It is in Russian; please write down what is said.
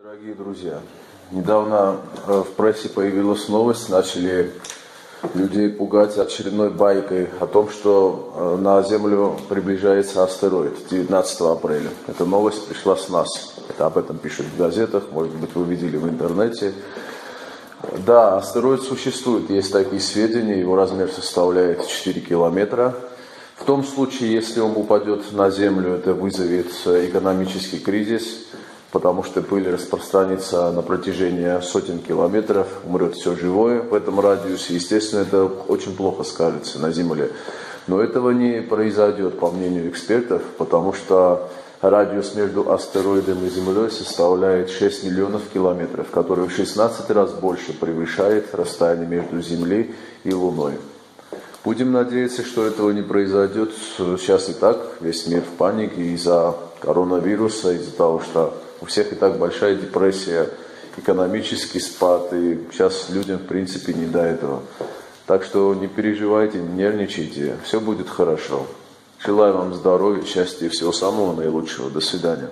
Дорогие друзья, недавно в прессе появилась новость, начали людей пугать очередной байкой о том, что на Землю приближается астероид 19 апреля. Эта новость пришла с нас. Это об этом пишут в газетах, может быть, вы видели в интернете. Да, астероид существует, есть такие сведения, его размер составляет 4 километра. В том случае, если он упадет на Землю, это вызовет экономический кризис, потому что пыль распространится на протяжении сотен километров, умрет все живое в этом радиусе. Естественно, это очень плохо скажется на Земле. Но этого не произойдет, по мнению экспертов, потому что радиус между астероидом и Землей составляет 6 миллионов километров, который в 16 раз больше превышает расстояние между Землей и Луной. Будем надеяться, что этого не произойдет. Сейчас и так весь мир в панике из-за коронавируса, из-за того, что у всех и так большая депрессия, экономический спад, и сейчас людям в принципе не до этого. Так что не переживайте, не нервничайте, все будет хорошо. Желаю вам здоровья, счастья и всего самого наилучшего. До свидания.